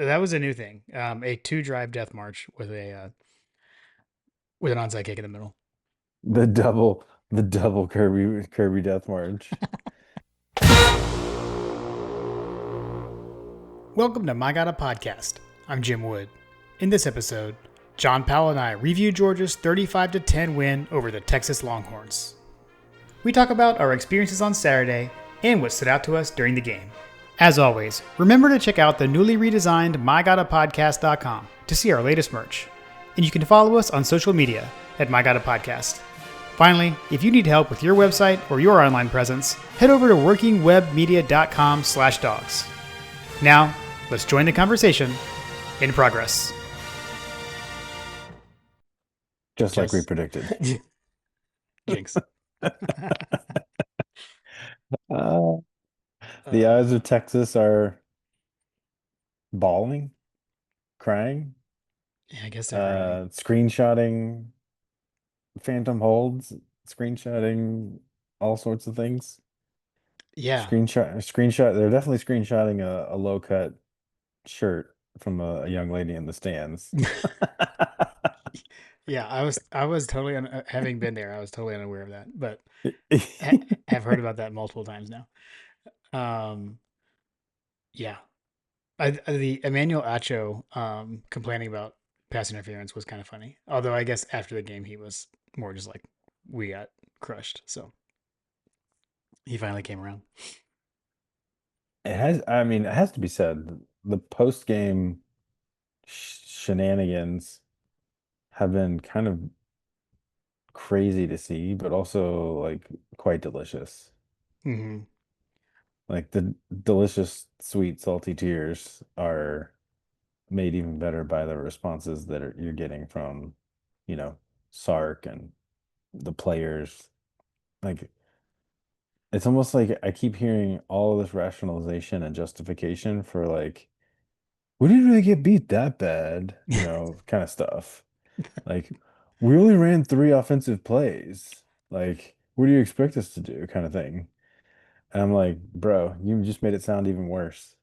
that was a new thing. A two drive death march with an onside kick in the middle. The double Kirby Death March. Welcome to My God a Podcast. I'm Jim Wood. In this episode, John Powell and I review Georgia's 35-10 win over the Texas Longhorns. We talk about our experiences on Saturday and what stood out to us during the game. As always, remember to check out the newly redesigned MyGottaPodcast.com to see our latest merch. And you can follow us on social media at MyGottaPodcast. Finally, if you need help with your website or your online presence, head over to workingwebmedia.com/dogs. Now, let's join the conversation in progress. Just like we Just predicted. jinx. Uh, the eyes Uh, of Texas are bawling, crying, yeah, I guess they're crying. screenshotting phantom holds, screenshotting all sorts of things. Yeah, Screenshot. They're definitely screenshotting a low cut shirt from a young lady in the stands. yeah. I was totally having been there. I was totally unaware of that, but ha- have heard about that multiple times now. Um, yeah. The Emmanuel Acho complaining about pass interference was kind of funny. Although I guess after the game he was more just like we got crushed, so he finally came around. I mean, it has to be said, the post game shenanigans have been kind of crazy to see, but also like quite delicious. Hmm. Like the delicious, sweet, salty tears are made even better by the responses that you're getting from, you know, Sark and the players. Like it's almost like I keep hearing all of this rationalization and justification for like, we didn't really get beat that bad, kind of stuff. Like, we only ran three offensive plays. Like, what do you expect us to do, kind of thing. And I'm like, bro, you just made it sound even worse.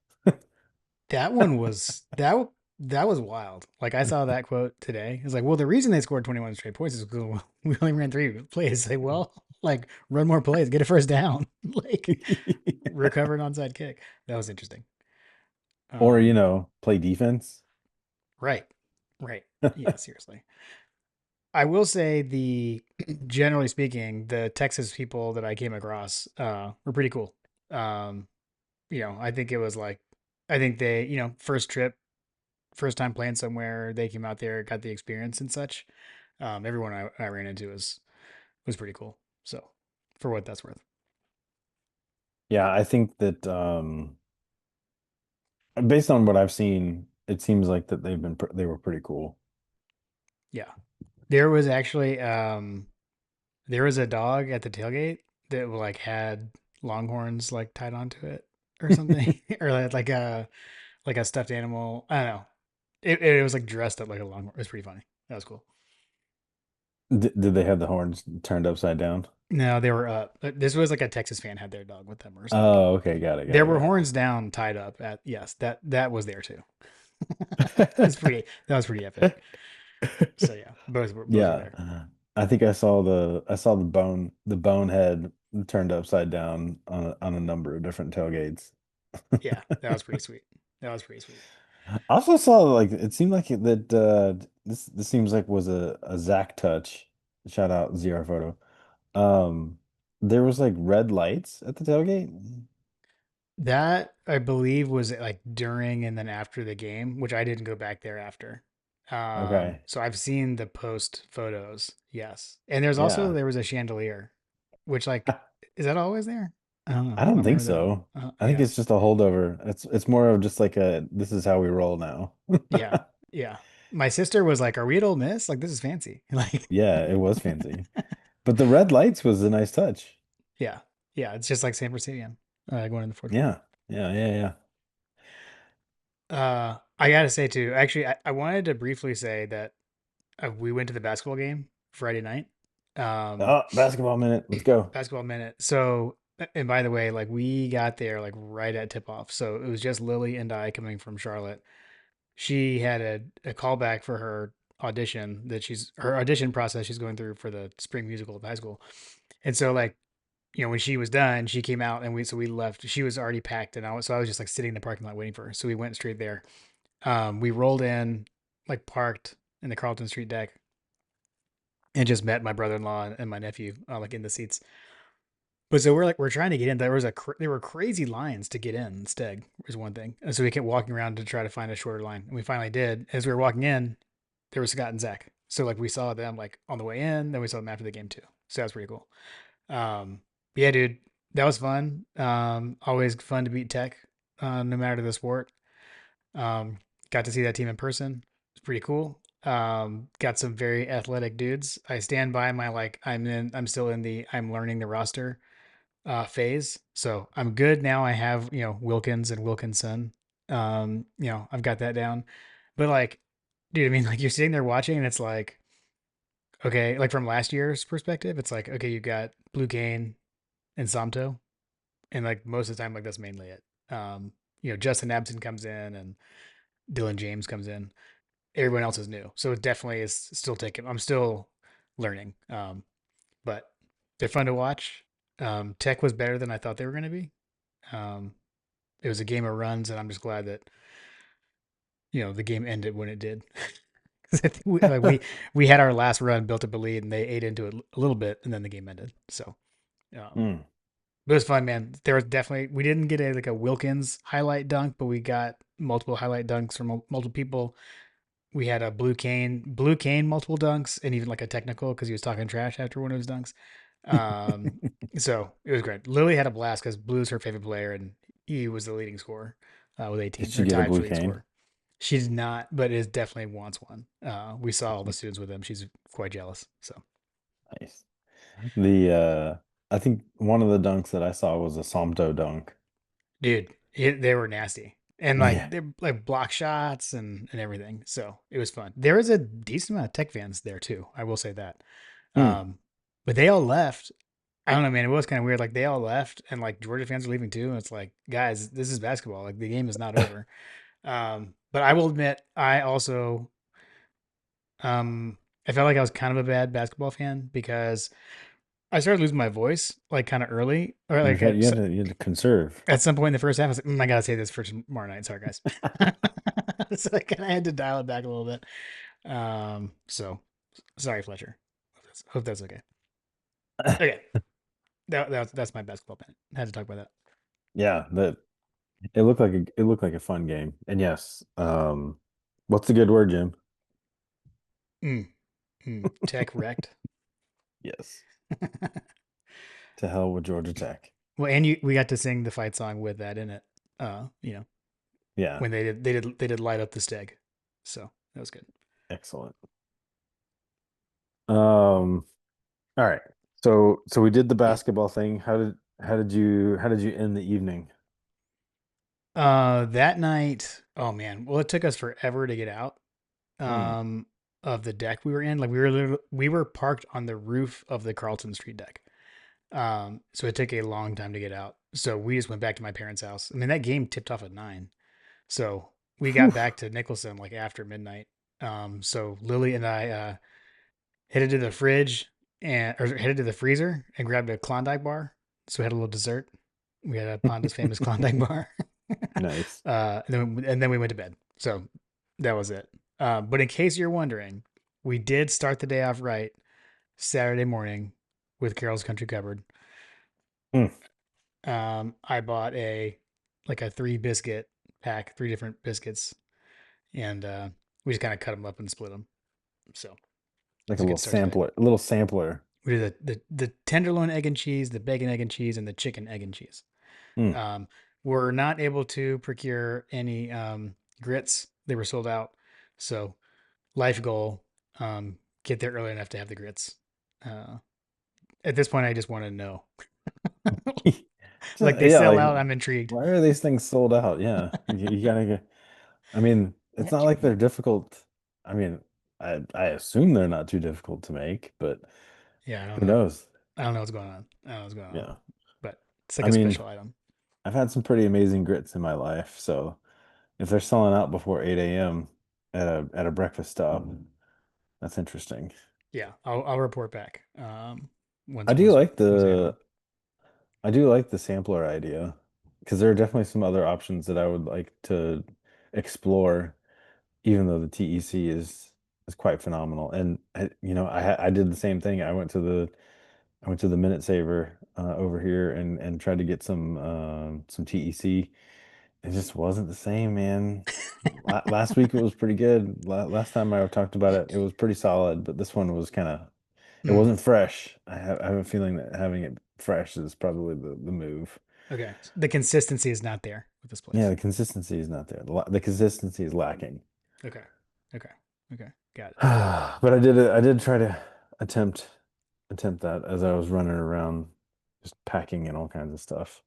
That one was that was wild. Like I saw that quote today. It's like, well, the reason they scored 21 straight points is because we only ran three plays. Like, well, like run more plays, get a first down, like recover an onside kick. That was interesting. Or, Um, play defense. right, right, yeah, seriously. I will say generally speaking, the Texas people that I came across were pretty cool. Um, I think it was like, I think they, first trip, first time playing somewhere, they came out there, got the experience and such. Everyone I ran into was pretty cool. So, for what that's worth, Yeah, I think that based on what I've seen, it seems like that they were pretty cool. yeah. There was actually there was a dog at the tailgate that like had longhorns like tied onto it or something, or like a stuffed animal. I don't know. It was like dressed up like a longhorn. It was pretty funny. That was cool. Did they have the horns turned upside down? No, they were up. This was like a Texas fan had their dog with them or something. Oh, okay, got it, got There it, were got horns down, tied up. At yes, that was there too. That's it. pretty. That was pretty epic. So yeah, both were Yeah, there. I think I saw the bonehead turned upside down on a number of different tailgates. Yeah, that was pretty sweet. That was pretty sweet. I also saw like it seemed like that this seems like was a Zach touch. Shout out ZR photo. Um, there was like red lights at the tailgate. That I believe was like during and then after the game, which I didn't go back there after. Okay, So I've seen the post photos. Yes, and yeah. there was a chandelier, which like is that always there? I don't know. I I don't don't think remember so. that. I think Yeah, it's just a holdover. It's more of just like a this is how we roll now. yeah, yeah. My sister was like, "Are we at Ole Miss? Like this is fancy." Like, Yeah, it was fancy. But the red lights was a nice touch. yeah, yeah. It's just like Sanford Stadium going in the fourth quarter. Yeah. Yeah, yeah, yeah. I gotta say too. Actually, I wanted to briefly say that we went to the basketball game Friday night. Um, Oh, basketball minute. Let's go. basketball minute. So, and by the way, like we got there like right at tip off. So it was just Lily and I coming from Charlotte. she had a callback for her audition her audition process she's going through for the spring musical at the high school. And so like, when she was done, she came out and we left. She was already packed and I was just like sitting in the parking lot waiting for her. So we went straight there. We rolled in, like parked in the Carlton Street deck and just met my brother-in-law and my nephew like in the seats. But so we're trying to get in. There were crazy lines to get in. Steg was one thing, and so we kept walking around to try to find a shorter line. And we finally did. As we were walking in, there was Scott and Zach. So like we saw them like on the way in, then we saw them after the game too. So that was pretty cool. Yeah, dude, that was fun. Always fun to beat Tech, no matter the sport. Got to see that team in person. It's pretty cool. Got some very athletic dudes. I stand by my like I'm still in the I'm learning the roster phase. So I'm good now. I have, Wilkins and Wilkinson. I've got that down. But like, dude, I mean, like you're sitting there watching and it's like, okay, like from last year's perspective, it's like, okay, you got Blue Cane and Samto. And like most of the time, like that's mainly it. Justin Abson comes in and Dylan James comes in. Everyone else is new. So it definitely is still taking, I'm still learning. But they're fun to watch. Tech was better than I thought they were going to be. Um, it was a game of runs, and I'm just glad that the game ended when it did. 'Cause I think we had our last run, built up a lead, and they ate into it a little bit, and then the game ended. So, Mm. but it was fun, man. There was definitely we didn't get a Wilkins highlight dunk, but we got multiple highlight dunks from multiple people. We had a Blue Cane multiple dunks, and even like a technical because he was talking trash after one of his dunks. Um, so it was great. Lily had a blast because Blue's her favorite player, and he was the leading scorer with Did 18 she or get a tied for blue leading cane? scorer. She did not, but it definitely wants one. We saw all the students with him. She's quite jealous. So, Nice. The I think one of the dunks that I saw was a Somto dunk. dude, they were nasty and like Yeah. they're like block shots and everything. So it was fun. There was a decent amount of Tech fans there too. I will say that. Hmm. But they all left. I don't know, man. It was kind of weird. Like they all left, and like Georgia fans are leaving too. And it's like, guys, this is basketball. Like the game is not over. But I will admit, I also, I felt like I was kind of a bad basketball fan because I started losing my voice like kind of early, or You like had you had to conserve. at some point in the first half. I was like, I gotta say this for tomorrow night. Sorry, guys. So I kind of had to dial it back a little bit. So sorry, Fletcher. Hope that's okay. Okay, that's my basketball pen. I had to talk about that. Yeah, that it looked like a fun game. And yes, what's the good word, Jim? Tech wrecked. Yes. To hell with Georgia Tech. Well, and we got to sing the fight song with that in it. Uh, you know, Yeah, when they did light up the steg, so that was good. excellent. Um, all right. So we did the basketball thing. How did you end the evening? That night, oh man, well, it took us forever to get out. Hmm. Um, of the deck we were in, like we were parked on the roof of the Carlton Street deck. So it took a long time to get out. So we just went back to my parents' house. I mean, that game tipped off at 9. So we got Whew. back to Nicholson like after midnight. So Lily and I headed to the fridge or headed to the freezer and grabbed a Klondike bar. So we had a little dessert. We had a Panda's famous Klondike bar. Nice. And then we went to bed. So that was it. But in case you're wondering, we did start the day off right Saturday morning with Carol's Country Cupboard. Hmm. I bought a 3 biscuit pack, 3 different biscuits, and we just kind of cut them up and split them. So Like it's a good start today. A little sampler. We did the tenderloin egg and cheese, the bacon egg and cheese, and the chicken egg and cheese. Hmm. Um, we're not able to procure any grits; they were sold out. So life goal: get there early enough to have the grits. Uh, at this point, I just want to know, like they Yeah, sell like out. I'm intrigued. why are these things sold out? Yeah. You gotta get, I mean, it's not like they're difficult. I mean, I assume they're not too difficult to make, but Yeah, I don't who know. knows? I don't know what's going on. I don't know what's going on, Yeah. but it's like I a mean, special item. I've had some pretty amazing grits in my life, so if they're selling out before 8 a.m. at a breakfast stop, that's interesting. Yeah, I'll report back. I Once do once like once I get home. the I do like the sampler idea because there are definitely some other options that I would like to explore, even though the TEC is quite phenomenal. And I did the same thing. I went to the Minute Saver over here and tried to get some TEC. It just wasn't the same, man. Last week it was pretty good. Last time I talked about it, it was pretty solid, but this one was kind of it Mm, wasn't fresh. I have a feeling that having it fresh is probably the move. okay, the consistency is not there with this Yeah, place. the consistency is not there. The consistency is lacking. Okay, okay, okay, got it. But I did try to attempt attempt that as I was running around just packing in all kinds of stuff.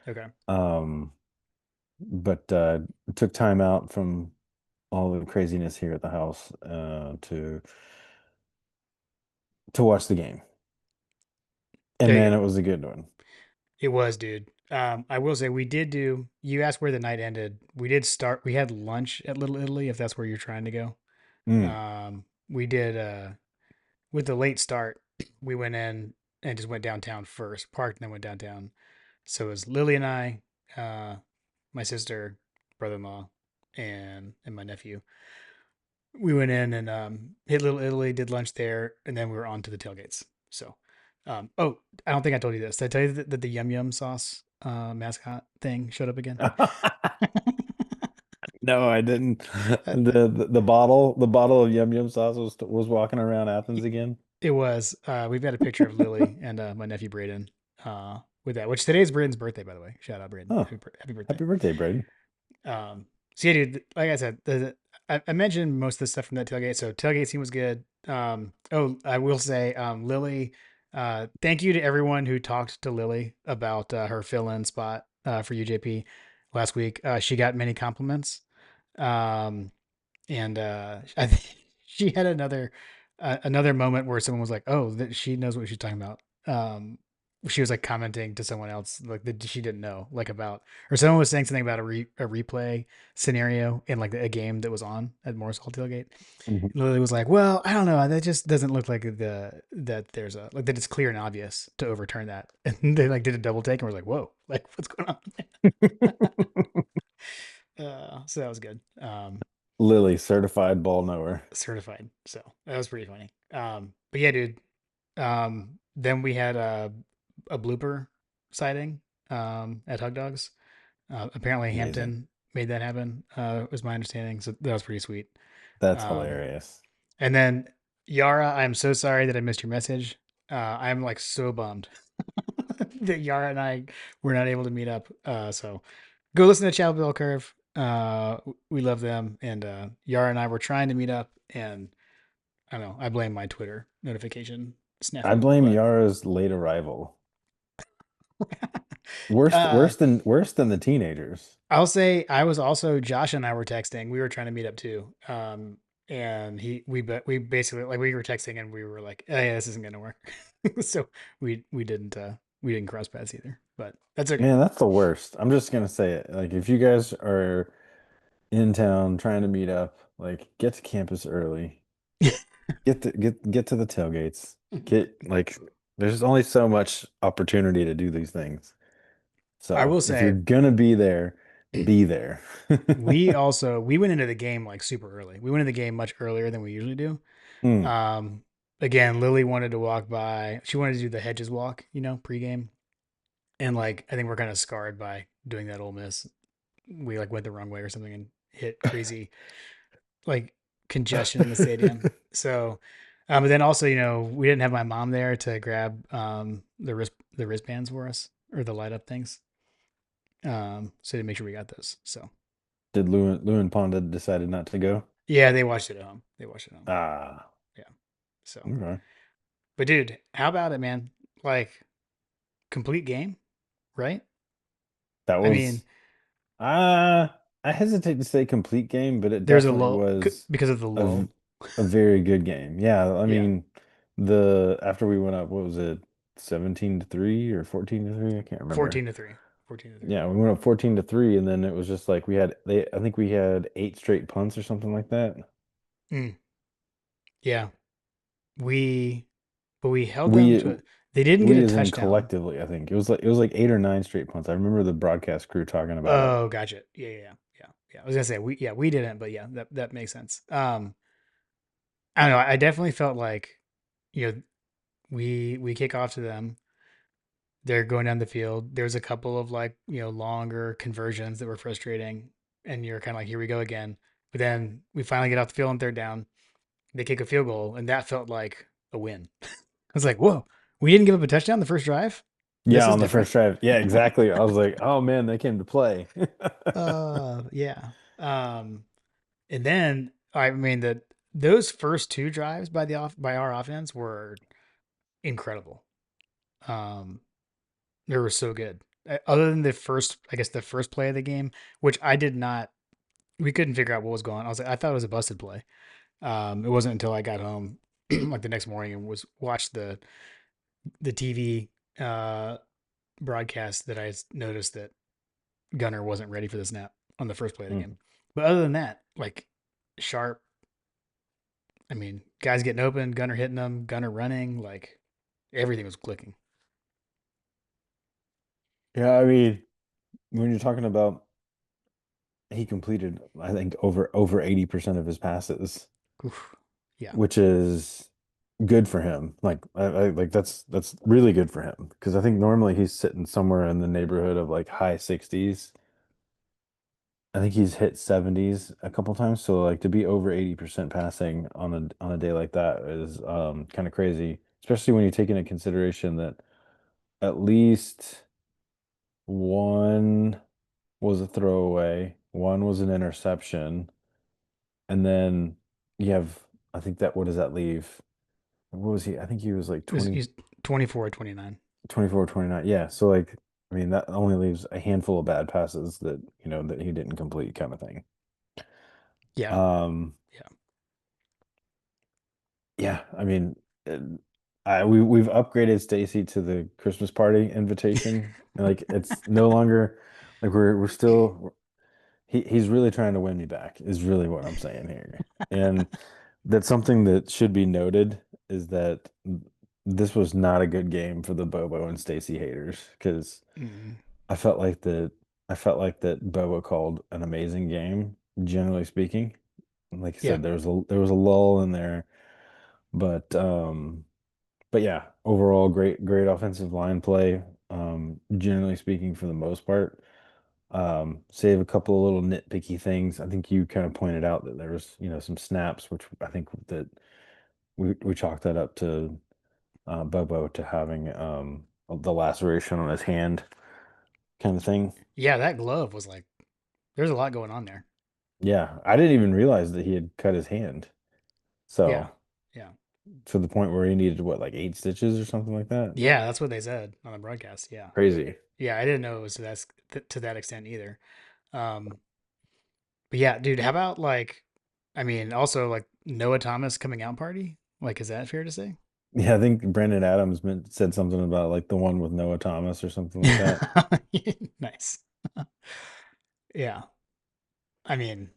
Okay, Um, but took time out from all the craziness here at the house to watch the game. And there you man, go. it was a good one. It was, dude. I will say we did do. You asked where the night ended. We did start. We had lunch at Little Italy, if that's where you're trying to go. Mm. We did. With the late start, we went in and just went downtown first, parked, and then went downtown. So it was Lily and I, uh, my sister, brother-in-law, and my nephew. We went in and hit Little Italy, did lunch there, and then we were on to the tailgates. So, oh, I don't think I told you this. Did I tell you that the Yum Yum sauce mascot thing showed up again? No, I didn't. Uh, The bottle of yum yum sauce was walking around Athens again. it was. We've got a picture of Lily and my nephew Braden with that. Which today is Braden's birthday, by the way. Shout out Braden. Oh, Happy birthday. happy birthday, Braden. So yeah, dude. Like I said, I mentioned most of the stuff from that tailgate. So tailgate scene was good. Oh, I will say, Lily. Thank you to everyone who talked to Lily about her fill-in spot for UJP last week. She got many compliments. Um, and I think she had another moment where someone was like, "Oh, that she knows what she's talking about." She was like commenting to someone else like that she didn't know like about, or someone was saying something about a replay scenario in like a game that was on at Morris Hall tailgate. Mhm. And Lily was like, "Well, I don't know. That just doesn't look like that there's a like that it's clear and obvious to overturn that." And they like did a double take and was like, "Whoa, like what's going on?" So that was good. Lily, certified ball knower. Certified. So that was pretty funny. But yeah, dude. Then we had a blooper sighting at Hug Dogs. Apparently Amazing. Hampton made that happen. Was my understanding. So that was pretty sweet. That's Um, hilarious. and then Yara, I'm so sorry that I missed your message. I'm like so bummed that Yara and I were not able to meet up. So go listen to Chapel Bell Curve. We love them, and Yara and I were trying to meet up, and I don't know. I blame my Twitter notification I snafu, blame but Yara's late arrival. Worse, uh, worse than the teenagers. I'll say I was also Josh and I were texting. We were trying to meet up too. And we basically like we were texting and we were like, oh, yeah, this isn't gonna work. So we didn't cross paths either. But that's okay. Man, that's the worst. I'm just gonna say it. Like, if you guys are in town trying to meet up, like, get to campus early. Get to the tailgates. Get like there's only so much opportunity to do these things. I So will if you're say gonna be there, be there. we went into the game like super early. We went into the game much earlier than we usually do. Mm. Um, Again, Lily wanted to walk by. She wanted to do the Hedges walk, pregame. And like I think we're kind of scarred by doing that Ole Miss. We like went the wrong way or something and hit crazy like congestion in the stadium. So, but then also we didn't have my mom there to grab the wristbands for us or the light up things. So to make sure we got those. So Did Lewin Ponda decided not to go? yeah, they watched it at home. They watched it at home. Ah, Yeah. So, okay. but dude, how about it, man? Like complete game, right? That I mean, was uh I hesitate to say complete game, but it there's a definitely lull was because of the a v- lull. a very good game. Yeah, I Yeah. mean the after we went up, what was it, 17-3 or 14-3? I can't remember. 14-3. 14-3. Yeah, we went up 14-3, and then it was just like I think we had 8 straight punts or something like that. Mm, yeah, we but we held them We to. They didn't get we a as in touchdown. collectively, I think it was like 8 or 9 straight punts. I remember the broadcast crew talking about it. Oh, gotcha. Yeah. I was gonna say we didn't, but yeah, that makes sense. I don't know. I definitely felt like you know we kick off to them. They're going down the field. There's a couple of like longer conversions that were frustrating, and you're kind of like, here we go again. But then we finally get off the field on third down. They kick a field goal, and that felt like a win. I was like, whoa, we didn't give up a touchdown the first drive. This Yeah, is on the different. first drive. Yeah, exactly. I was like, oh man, they came to play. Yeah. And then I mean that those first two drives by our offense were incredible. Um, they were so good. Other than the first, I guess the first play of the game, which I did not, we couldn't figure out what was going on. I was like, I thought it was a busted play. It wasn't until I got home, like the next morning, and was watched the TV broadcast that I noticed that Gunner wasn't ready for the snap on the first play of the game. Mm. But other than that, like sharp. I mean, guys getting open, Gunner hitting them, Gunner running, like everything was clicking. Yeah, I mean, when you're talking about he completed, I think over 80% of his passes, Oof. Yeah, which is good for him. Like like that's really good for him because I think normally he's sitting somewhere in the neighborhood of like high 60s. I think he's hit 70s a couple times. So like to be over 80% passing on a day like that is kind of crazy, especially when you take into consideration that at least one was a throwaway, one was an interception, and then you have I think that what does that leave? What was he? I think he was like he's 24 or 29. 24, 29. Yeah. So like, I mean, that only leaves a handful of bad passes that, that he didn't complete kind of thing. Yeah, Um, yeah, yeah, I mean, we've upgraded Stacy to the Christmas party invitation. And like it's no longer like we're still he's really trying to win me back is really what I'm saying here. And that's something that should be noted is that this was not a good game for the Bobo and Stacy haters because mm, I felt like that I felt like that Bobo called an amazing game, generally speaking. Like I yeah, said, there was a lull in there, but yeah, overall great offensive line play. Generally speaking, for the most part. Save a couple of little nitpicky things. I think you kind of pointed out that there was, some snaps, which I think that we chalked that up to Bobo to having the laceration on his hand kind of thing. yeah. That glove was like, there's a lot going on there. Yeah, I didn't even realize that he had cut his hand. Yeah, So yeah, to the point where he needed what, like 8 stitches or something like that. yeah. That's what they said on the broadcast. Yeah, Crazy. yeah. I didn't know it was to that extent either. Um, but yeah, dude, how about like, I mean, also like Noah Thomas coming out party? Like, is that fair to say? Yeah, I think Brandon Adams said something about like the one with Noah Thomas or something like that. Nice. Yeah. I mean,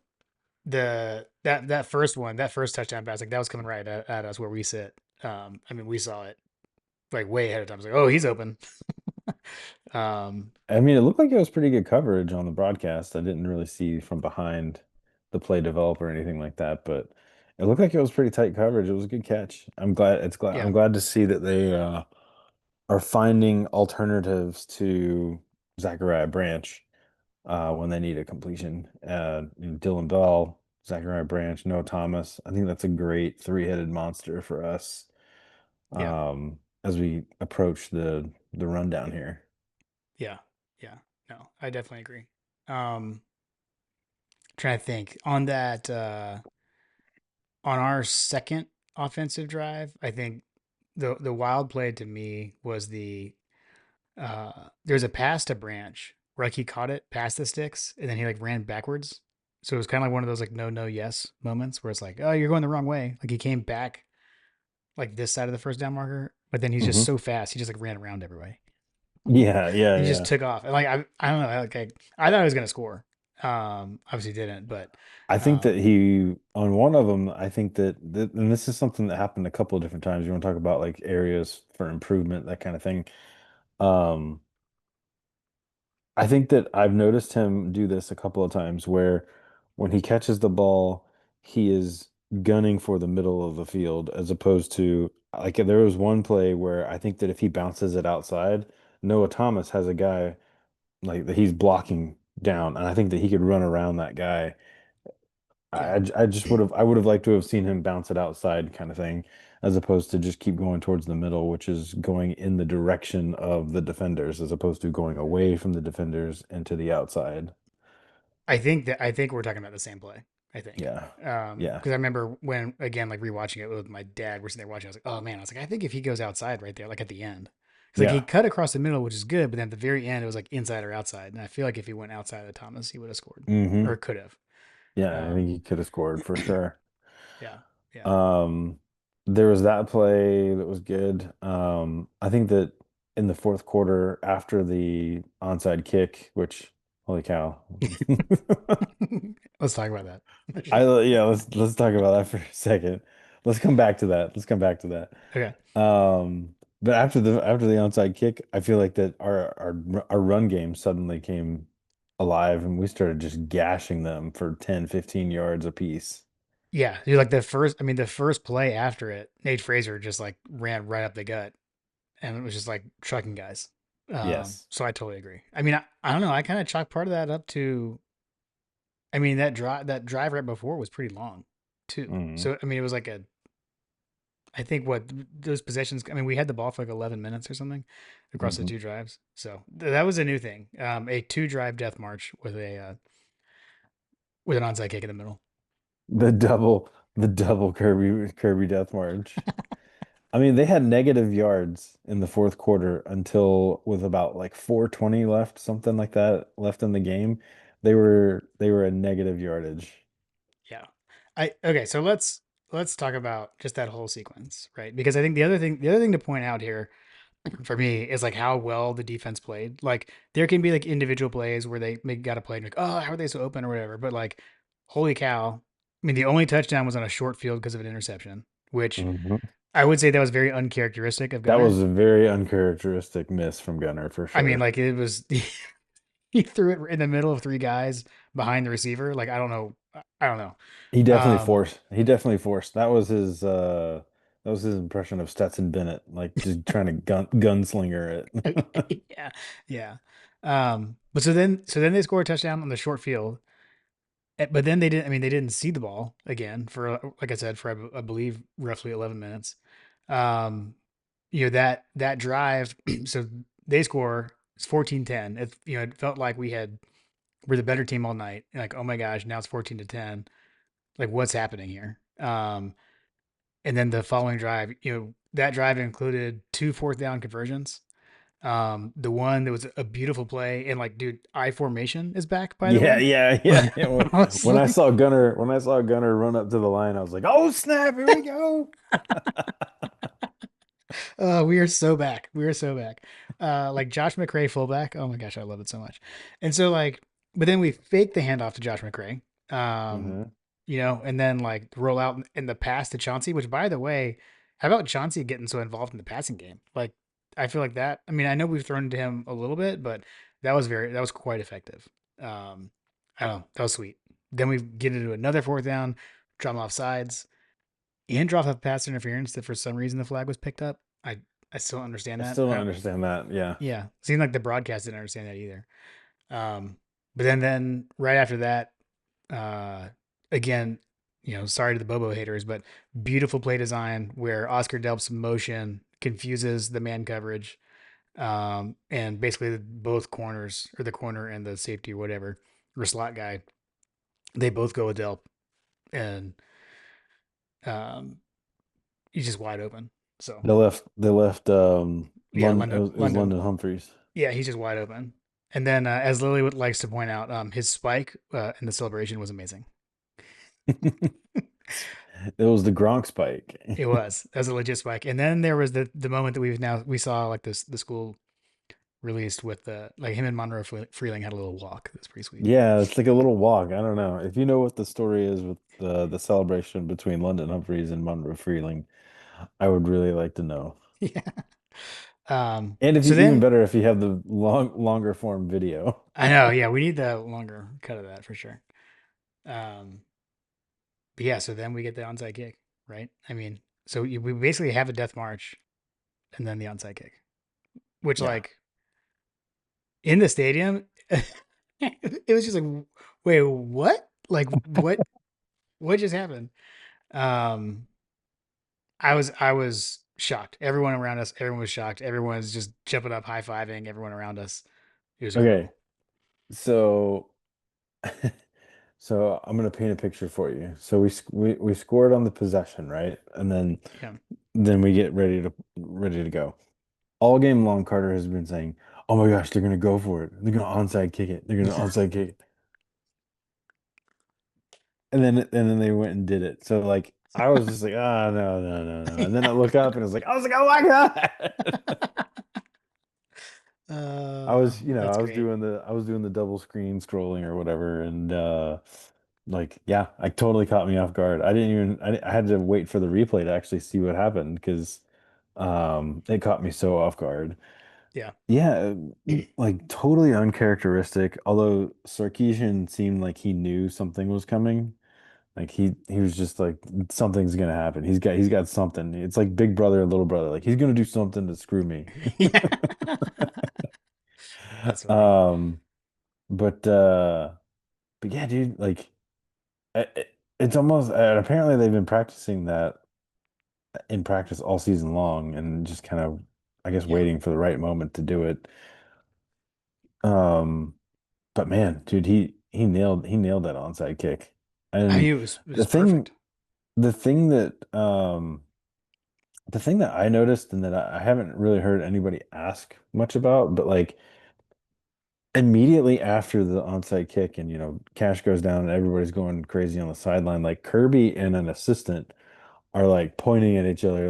that first one, that first touchdown pass, like that was coming right at us where we sit. I mean, we saw it like way ahead of time. I was like, oh, he's open. um, I mean, it looked like it was pretty good coverage on the broadcast. I didn't really see from behind the play develop or anything like that, but it looked like it was pretty tight coverage. It was a good catch. I'm yeah, glad to see that they are finding alternatives to Zachariah Branch when they need a completion. Dylan Bell, Zachariah Branch, Noah Thomas. I think that's a great three-headed monster for us yeah, as we approach the rundown here. yeah, yeah. No, I definitely agree. Trying to think on that on our second offensive drive, I think the wild play to me was there's a pass to Branch where like he caught it past the sticks and then he like ran backwards. So it was kind of like one of those like no yes moments where it's like, oh, you're going the wrong way. Like he came back like this side of the first down marker, but then he's just Hmm. so fast he just like ran around everybody. Yeah, yeah, He just yeah. took off. And like I don't know, like I thought he was gonna score. Obviously didn't, but I think that um he on one of them. I think that, and this is something that happened a couple of different times. You want to talk about like areas for improvement, that kind of thing. Um, I think that I've noticed him do this a couple of times where when he catches the ball, he is gunning for the middle of the field as opposed to like there was one play where I think that if he bounces it outside, Noah Thomas has a guy like that he's blocking down, and I think that he could run around that guy. yeah. I just would have liked to have seen him bounce it outside kind of thing, as opposed to just keep going towards the middle, which is going in the direction of the defenders, as opposed to going away from the defenders into the outside. I think we're talking about the same play. I think. Yeah. Yeah. Because I remember when again, like rewatching it with my dad, we're sitting there watching. I was like, oh man, I was like, I think if he goes outside right there, like at the end, it's like he Yeah. cut across the middle, which is good, but then at the very end, it was like inside or outside, and I feel like if he went outside of Thomas, he would have scored Hmm. or could have. Yeah, I think Um, he could have scored for sure. yeah, yeah, Um, there was that play that was good. I think that in the fourth quarter after the onside kick, which holy cow. let's talk about that. For I sure. yeah, let's talk about that for a second. Let's come back to that. Let's come back to Okay. that. But after the onside kick, I feel like that our run game suddenly came alive and we started just gashing them for 10, 15 yards apiece. Yeah, dude, like the first, I mean, the first play after it, Nate Fraser just like ran right up the gut, and it was just like trucking guys. Yes. So I totally agree. I mean, I don't know. I kind of chalk part of that up to, I mean, that drive right before was pretty long, too. Hmm. So I mean, it was like I think what those possessions. I mean, we had the ball for like 11 minutes or something across the Hmm. two drives. So that was a new thing. A two drive death march with an onside kick in the middle. The double Kirby Death March. I mean, they had negative yards in the fourth quarter until with about like 4:20 left, something like that left in the game. They were a negative yardage. Yeah. I okay, so let's talk about just that whole sequence, right? Because I think the other thing to point out here for me is like how well the defense played. Like there can be like individual plays where they make got a play and like, oh, how are they so open or whatever. But like, holy cow. I mean, the only touchdown was on a short field because of an interception, which Mhm. I would say that was very uncharacteristic of That Gunner. was a very uncharacteristic miss from Gunner for I mean, sure. like it was he threw it in the middle of three guys behind the receiver. Like I don't know. I don't know. He definitely forced. That was his impression of Stetson Bennett, like just trying to gunslinger it. Yeah, yeah. But so then they score a touchdown on the short field. But then they didn't. I mean, they didn't see the ball again for like I said for I believe roughly 11 minutes. Um, that drive. So they score. It's 14-10. It felt like we're the better team all night. Like oh my gosh, now it's 14-10. Like what's happening here? And then the following drive. That drive included two fourth down conversions. The one that was a beautiful play and like, dude, I formation is back, by the Yeah, way. yeah, yeah, Like, yeah. When, I was when I like, saw Gunner, when I saw Gunner run up to the line, I was like, "Oh snap! Here we go!" we are so back. We are so back. Like Josh McCray fullback. Oh my gosh, I love it so much. And so like, but then we fake the handoff to Josh McCray. Hmm. And then like roll out in the pass to Chauncey, which by the way, how about Chauncey getting so involved in the passing game? Like, I feel like that. I mean, I know we've thrown to him a little bit, but that was quite effective. Um, I don't know. That was sweet. Then we get into another fourth down, drop him off sides. And drop off pass interference that for some reason the flag was picked up. I still don't understand I that. still I don't don't, understand that. Yeah. yeah, seemed like the broadcast didn't understand that either. But then right after that, uh, again, sorry to the Bobo haters, but beautiful play design where Oscar Delp's motion confuses the man coverage, and basically both corners or the corner and the safety or whatever or slot guy, they both go with Delp, and um, he's just wide open. So They left yeah, London, it London, was, it was London. London Humphreys. Yeah, he's just wide open. And then, as Lily likes to point out, his spike in the celebration was amazing. It was the Gronk spike. It was. That was a legit spike. And then there was the moment that we saw like this the school released with the like him and Monroe Freeling had a little walk. That's pretty sweet. Yeah, it's like a little walk. I don't know. If you know what the story is with the celebration between London Humphreys and Monroe Freeling, I would really like to know. Yeah. And if you So even then better if you have the longer form video. I know, yeah, we need the longer cut of that for sure. Um, but yeah, so then we get the onside kick, right? I mean, so we basically have a death march and then the onside kick, which Yeah. like in the stadium, it was just like, wait, what? Like what just happened? Um, I was shocked. Everyone around us, everyone was shocked. Everyone's just jumping up, high fiving everyone around us. It was Okay. incredible. So so I'm gonna paint a picture for you. So we scored on the possession, right? And Yeah. then we get ready to go. All game long, Carter has been saying, "Oh my gosh, they're gonna go for it. They're gonna onside kick it. They're gonna onside kick it." And then they went and did it. So like I was just like, "Ah, no, no, no, no." And then I look up and it's like, I was like, "Oh my God." That's I was great. doing the double screen scrolling or whatever, and like, yeah, I totally caught me off guard. I had to wait for the replay to actually see what happened because it caught me so off guard. Yeah. Yeah, like totally uncharacteristic. Although Sarkisian seemed like he knew something was coming. Like he was just like something's gonna happen. He's got something. It's like big brother, little brother. Like he's gonna do something to screw me. Yeah. That's funny. Um, but yeah, dude, like it's almost and apparently they've been practicing that in practice all season long and just kind of I guess Yeah. waiting for the right moment to do it. Um, but man, dude, he nailed that onside kick. I And mean, it the was thing perfect. the thing that the thing that I noticed and that I haven't really heard anybody ask much about, but like immediately after the onside kick and Cash goes down and everybody's going crazy on the sideline, like Kirby and an assistant are like pointing at each other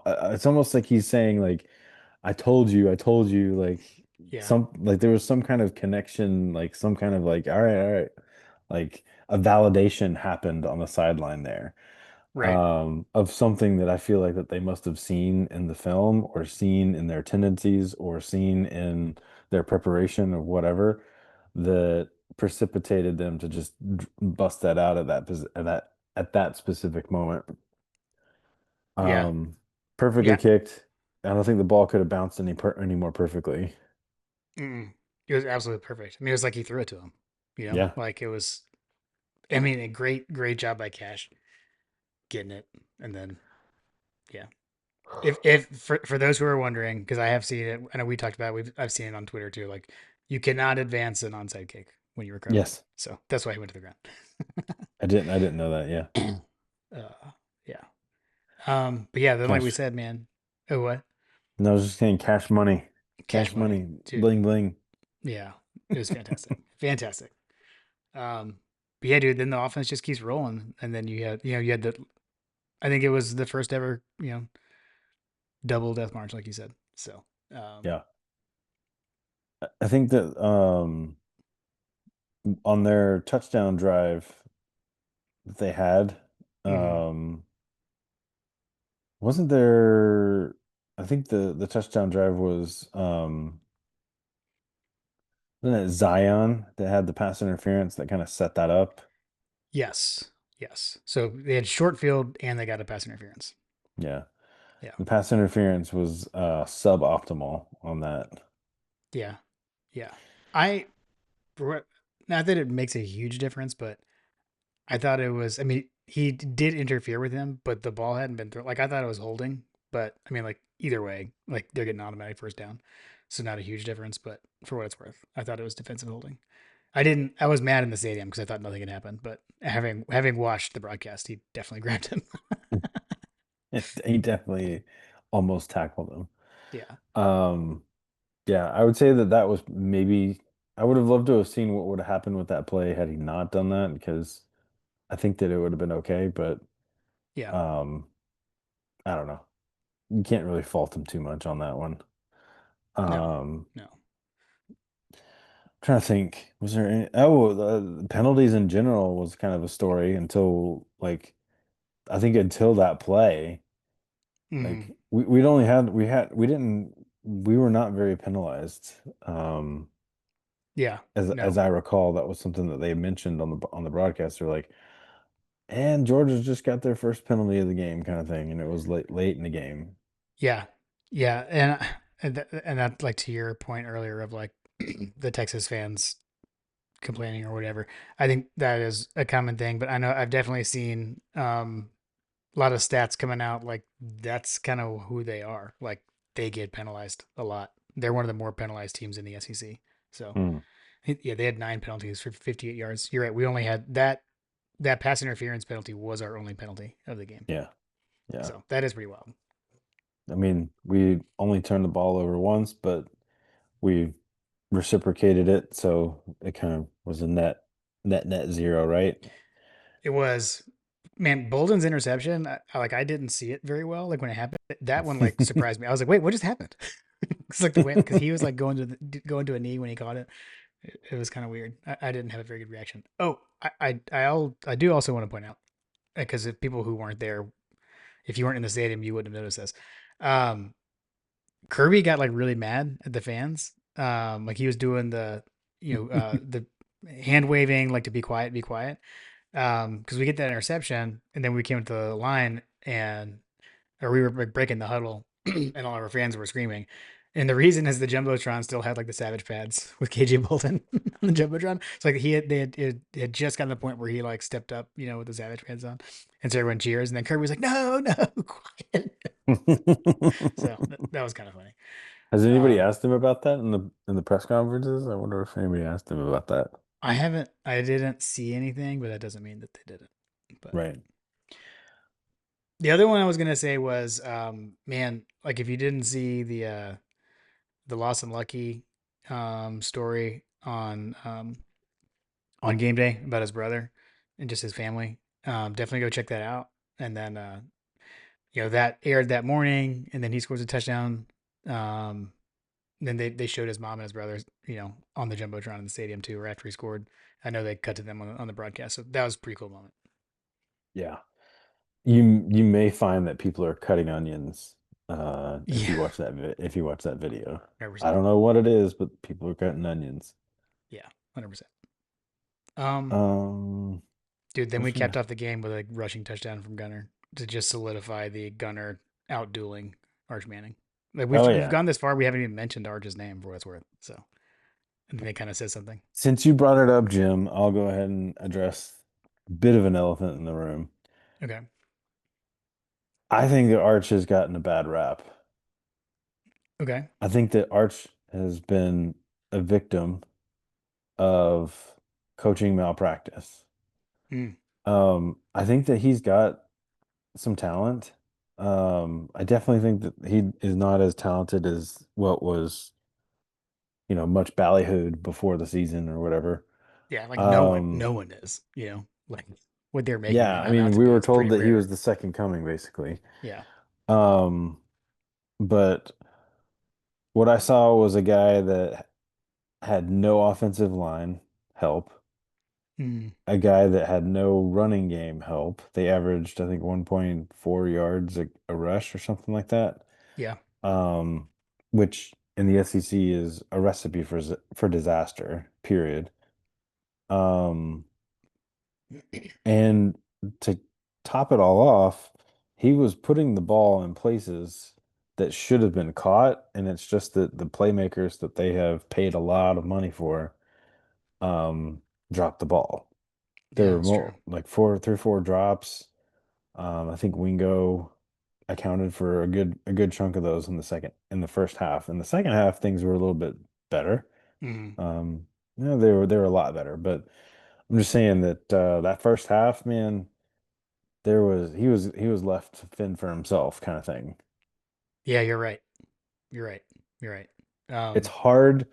it's almost like he's saying like I told you Yeah. like there was some kind of connection, like some kind of like all right, like a validation happened on the sideline there Right. of something that I feel like that they must have seen in the film or seen in their tendencies or seen in their preparation or whatever that precipitated them to just bust that out at that specific moment. Yeah. Um, Perfectly Yeah. kicked. I don't think the ball could have bounced any more perfectly. Mm. It was absolutely perfect. I mean, it was like he threw it to him, Yeah. like it was, I mean, a great job by Cash getting it. And then, yeah. If for those who are wondering, because I have seen it, I know we talked about it, I've seen it on Twitter too. Like you cannot advance an onside kick when you recover it, Yes. so that's why he went to the ground. I didn't know that. Yeah. Yeah. But yeah, then like we Cash. said, man. Oh, what? No, I was just saying cash money. Cash Cash money, money. dude. Bling bling. Yeah, it was fantastic, fantastic. But yeah, dude. Then the offense just keeps rolling, and then you had the. I think it was the first ever, double death march, like you said. So, um, Yeah. I think that on their touchdown drive that they had, mhm. um, wasn't there I think the touchdown drive was wasn't it Zion that had the pass interference that kind of set that up? Yes, yes. So they had short field and they got a pass interference. Yeah. Yeah, The pass interference was suboptimal on that. yeah, yeah. I not that it makes a huge difference, but I thought it was. I mean, he did interfere with him, but the ball hadn't been thrown. Like I thought it was holding, but I mean, like either way, like they're getting automatic first down, so not a huge difference. But for what it's worth, I thought it was defensive holding. I didn't. I was mad in the stadium because I thought nothing had happened. But having watched the broadcast, he definitely grabbed him. He definitely almost tackled him. Yeah, Um, yeah, I would say that that was maybe I would have loved to have seen what would have happened with that play had he not done that because I think that it would have been okay, but yeah, um, I don't know. You can't really fault him too much on that one. No, Um, no. trying to think, was there any, oh, the penalties in general was kind of a story until like I think until that play, Hmm. like we were not very penalized. Yeah, As no. I recall, that was something that they mentioned on the broadcast. They're like, and Georgia just got their first penalty of the game, kind of thing, and it was late in the game. Yeah, yeah, and that like to your point earlier of like the Texas fans complaining or whatever. I think that is a common thing, but I know I've definitely seen a lot of stats coming out like that's kind of who they are. Like they get penalized a lot. They're one of the more penalized teams in the SEC. So Hmm. yeah, they had 9 penalties for 58 yards. You're right. We only had that pass interference penalty was our only penalty of the game. Yeah, yeah. So that is pretty wild. I mean, we only turned the ball over once, but we reciprocated it, so it kind of was a net zero, right? It was, man, Bolden's interception. I didn't see it very well. Like when it happened, that one like surprised me. I was like, wait, what just happened? It's like the way because he was like going to a knee when he caught it. It was kind of weird. I didn't have a very good reaction. Oh, I do also want to point out because if people who weren't there, if you weren't in the stadium, you wouldn't have noticed this. Um, Kirby got like really mad at the fans. Like he was doing the hand waving like to be quiet. Because we get that interception and then we came to the line and or we were like breaking the huddle and all our fans were screaming. And the reason is the jumbotron still had like the savage pads with KJ Bolton on the jumbotron. It's like it had just gotten to the point where he like stepped up, with the savage pads on, and so everyone cheers. And then Kirby was like, "No, no, quiet." So that was kind of funny. Has anybody Um, asked him about that in the press conferences? I wonder if anybody asked him about that. I didn't see anything, but that doesn't mean that they didn't. But Right. the other one I was gonna say was, man, like if you didn't see the Lawson Lucky story on game day about his brother and just his family, definitely go check that out. And then that aired that morning, and then he scores a touchdown. Um, then they showed his mom and his brothers, on the jumbotron in the stadium too, or after he scored. I know they cut to them on the broadcast, so that was a pretty cool moment. Yeah. You may find that people are cutting onions if Yeah, if you watch that video. I 100%. don't know what it is, but people are cutting onions. Yeah, 100%. Um, Um, Dude, then we what's the capped off the game with a rushing touchdown from Gunner to just solidify the Gunner outdueling Arch Manning. Like Oh we've yeah. gone this far, we haven't even mentioned Arch's name for what it's worth. So I think it kind of says something. Since you brought it up, Jim, I'll go ahead and address a bit of an elephant in the room. Okay. I think that Arch has gotten a bad rap. Okay. I think that Arch has been a victim of coaching malpractice. Mm, I think that he's got some talent. I definitely think that he is not as talented as what was, much ballyhooed before the season or whatever. yeah, like Um, no one is, like what they're making yeah, him I mean, out to we be. were It's told pretty that he was rare. the second coming, basically. Yeah. Um, but what I saw was a guy that had no offensive line help, Mm, a guy that had no running game help. They averaged, I think, 1.4 yards a rush or something like that. yeah. Um, which in the SEC is a recipe for disaster, period. Um, and to top it all off, he was putting the ball in places that should have been caught, and it's just that the playmakers that they have paid a lot of money for dropped the ball. There Yeah, were that's true. more like three or four drops. I think Wingo accounted for a good chunk of those in the first half. In the second half, things were a little bit better. Mm, Um, they were a lot better. But I'm just saying that that first half, man, he was left to fend for himself, kind of thing. yeah, you're right. You're right. You're right. It's Um, hard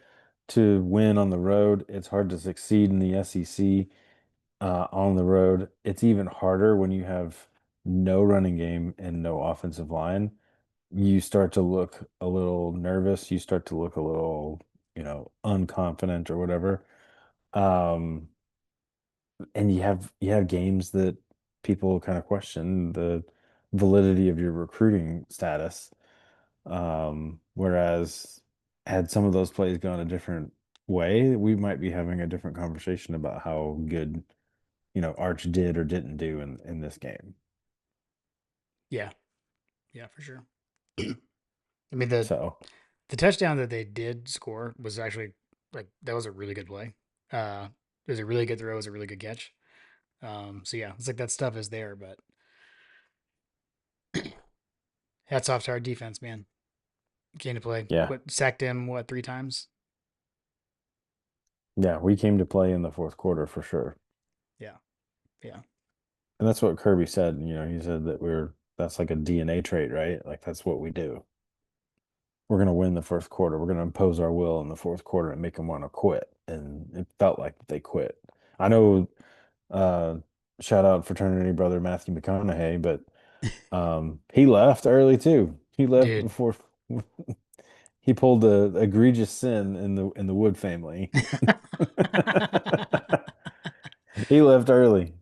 to win on the road. It's hard to succeed in the SEC on the road. It's even harder when you have no running game and no offensive line. you start to look a little nervous, you start to look a little, unconfident or whatever. Um, and you have games that people kind of question the validity of your recruiting status. Whereas had some of those plays gone a different way, we might be having a different conversation about how good, Arch did or didn't do in this game. Yeah, yeah, for sure. I mean So the touchdown that they did score was actually like that was a really good play. It was a really good throw. It was a really good catch. So yeah, it's like that stuff is there, but hats off to our defense, man. Came to play. yeah, What sacked him? What 3 times? yeah, we came to play in the fourth quarter for sure. Yeah, yeah, And that's what Kirby said. He said that that's like a DNA trait, right? Like that's what we do. We're going to win the first quarter. We're going to impose our will in the fourth quarter and make them want to quit. And it felt like they quit. I know, uh, shout out fraternity brother Matthew McConaughey, but he left early too. He left dude. before he pulled the egregious sin in the Wood family. He left early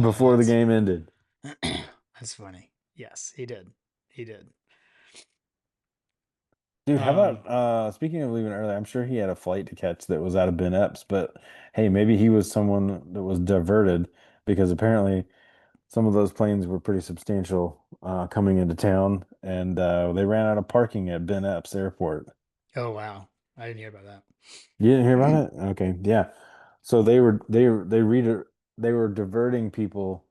before the That's game ended. that's funny. Yes, he did. He did. Dude, how Um, about speaking of leaving early, I'm sure he had a flight to catch that was out of Ben Epps, but hey, maybe he was someone that was diverted because apparently some of those planes were pretty substantial coming into town and they ran out of parking at Ben Epps Airport. oh wow, I didn't hear about You didn't hear that. about it? Okay, yeah. So they were diverting people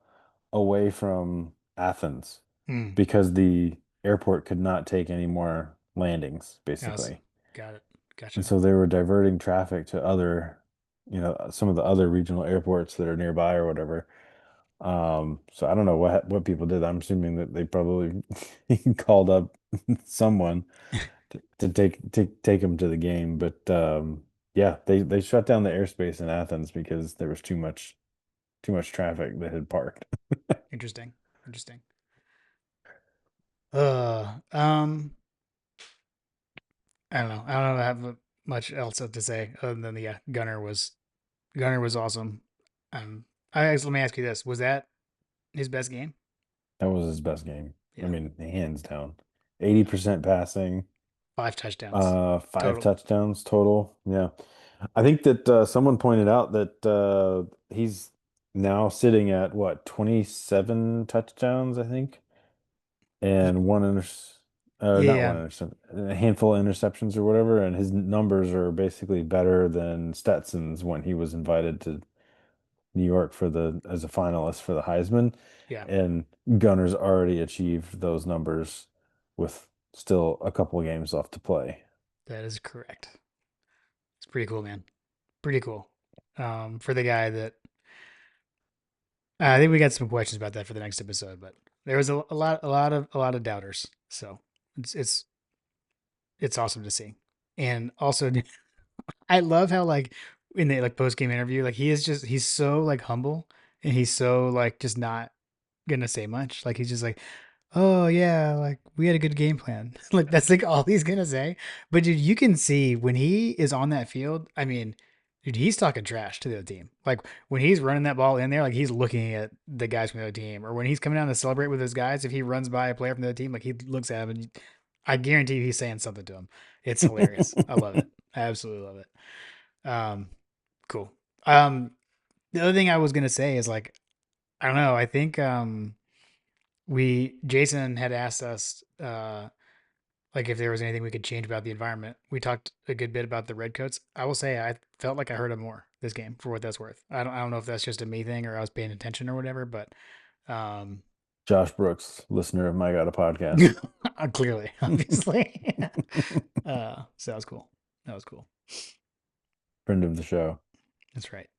away from Athens Hmm. because the airport could not take any more landings, Yes, basically. got it. And Gotcha. so they were diverting traffic to some of the other regional airports that are nearby or whatever. So I don't know what people did. I'm assuming that they probably called up someone to take them to the game. But yeah, they shut down the airspace in Athens because there was too much traffic that had parked. Interesting. Interesting. Uh, um, I don't know. I don't know. I have much else to say other than yeah, Gunner was awesome. I guess let me ask you this: was that his best game? That was his best game. I Yeah, mean, hands down. yeah. 80% passing, 5 touchdowns five total. touchdowns total. Yeah. I think that someone pointed out that he's now sitting at what, 27 touchdowns, I think, and Yeah, not yeah. one interception, a handful of interceptions or whatever, and his numbers are basically better than Stetson's when he was invited to New York as a finalist for the Heisman, Yeah, and Gunner's already achieved those numbers with still a couple of games left to play. that is correct. It's pretty cool, man. Pretty cool. For the guy that I think we got some questions about that for the next episode, but there was a lot of doubters. So it's it's it's awesome to see, and also I love how like in the like post game interview, like he's so like humble and he's so like just not gonna say much. Like he's just like, oh yeah, like we had a good game plan. Like that's like all he's gonna say. But dude, you can see when he is on that field. I mean, dude, he's talking trash to the other team. Like when he's running that ball in there, like he's looking at the guys from the other team, or when he's coming down to celebrate with his guys. If he runs by a player from the other team, like he looks at him and I guarantee you he's saying something to him. It's hilarious. I love it. I absolutely love it. Cool. Um, the other thing I was gonna say is like I don't know. I think we Jason had asked us like if there was anything we could change about the environment. We talked a good bit about the redcoats. I will say I felt like I heard him more this game for what that's worth. I don't know if that's just a me thing or I was paying attention or whatever, but um Josh Brooks, listener of My God a Podcast. clearly, obviously. So that was cool. That was cool. Friend of the show. That's right.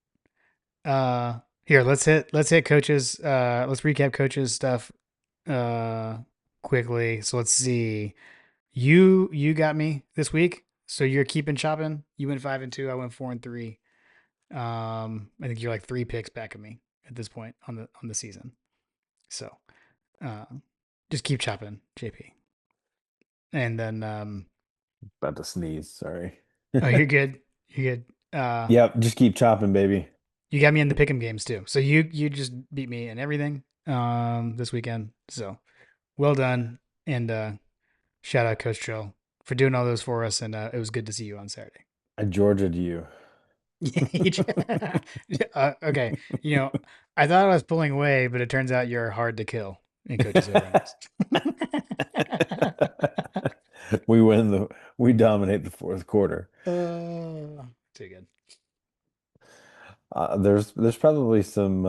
Here, let's hit coaches let's recap coaches stuff uh quickly. So let's see. You got me this week. So you're keeping chopping. You went 5-2. I went 4-3. I think you're like 3 picks back of me at this point on the season. So, uh, just keep chopping, JP. and then About to sneeze. Sorry. oh, you're good. You're good. Yep. Just keep chopping, baby. You got me in the pick'em games too. So you just beat me in everything this weekend. So well done, and shout out Coach Trill for doing all those for us, and it was good to see you on Saturday. I Georgia'd you. Okay, I thought I was pulling away, but it turns out you're hard to kill in Coach's over-unders. We win the we dominate the fourth quarter. Too good. There's probably some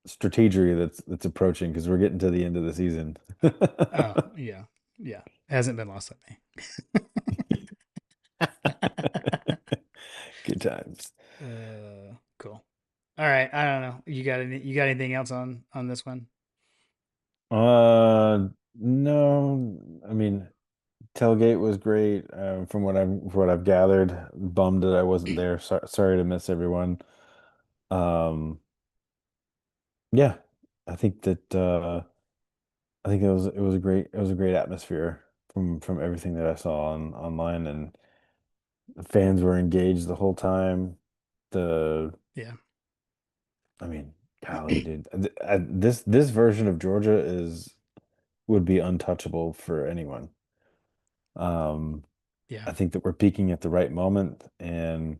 strategery that's approaching because we're getting to the end of the season. Oh yeah, yeah. Hasn't been lost on me. Good times. Cool. All right. I don't know. You got anything else on this one? No, I mean tailgate was great. From what I've gathered, bummed that I wasn't there. Sorry to miss everyone. Um, yeah, I think that I think it was a great atmosphere from everything that I saw online, and the fans were engaged the whole time. The Yeah. I mean, golly, dude, this version of Georgia is would be untouchable for anyone. Um, Yeah. I think that we're peaking at the right moment, and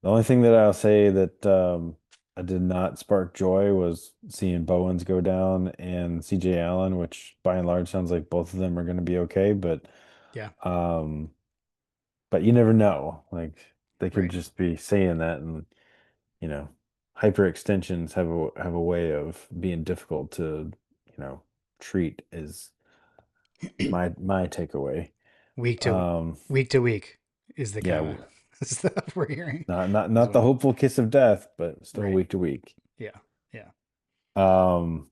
the only thing that I'll say that I did not spark joy was seeing Bowens go down and CJ Allen, which by and large sounds like both of them are going to be okay, Yeah. um, but you never know. Like they could Right. just be saying that, and you know, hyperextensions have a way of being difficult to treat. Is my takeaway. week to Um, week to week is the yeah, kind of stuff we're hearing. Is not what the I'm hopeful kiss of death, but still right. week to week. Yeah. Yeah. Um,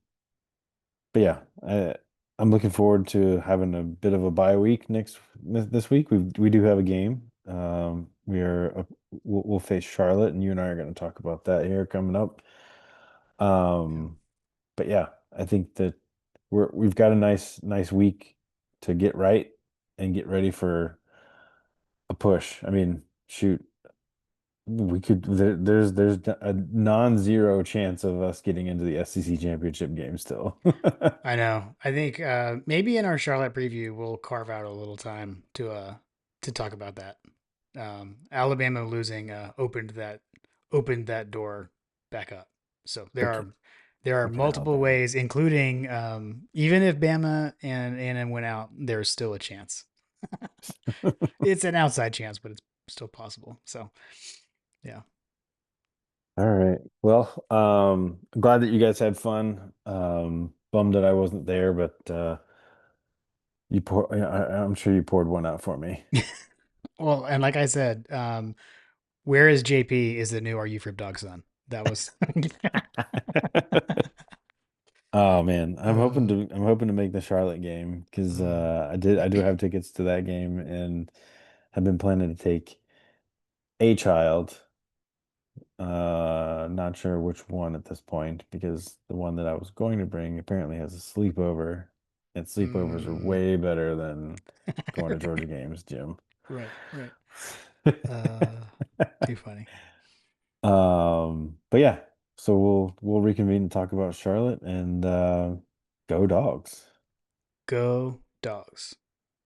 but yeah, I'm looking forward to having a bit of a bye week this week. We do have a game. We'll face Charlotte, and you and I are going to talk about that here coming up. Yeah. Um, but yeah, I think that we've got a nice week to get right and get ready for a push. I mean, shoot, there's a non-zero chance of us getting into the SEC championship game still. I know. I think maybe in our Charlotte preview we'll carve out a little time to talk about that. Alabama losing opened that door back up. So Okay, there are freaking multiple Alabama. ways, including even if Bama and A&M went out, there's still a chance. It's an outside chance, but it's still possible. So yeah, All right. Well, I'm glad that you guys had fun. Bummed that I wasn't there, but I'm sure you poured one out for me. well, and like I said, where is JP is the new Are You from Dog Son? That was Oh man, I'm hoping uh, to I'm hoping to make the Charlotte game because uh, I do have tickets to that game and have been planning to take a child. Not sure which one at this point because the one that I was going to bring apparently has a sleepover, and sleepovers are mm, way better than going to Georgia games, Jim. right, right. Uh, too funny. But yeah, so we'll reconvene and talk about Charlotte and go dogs. Go dogs.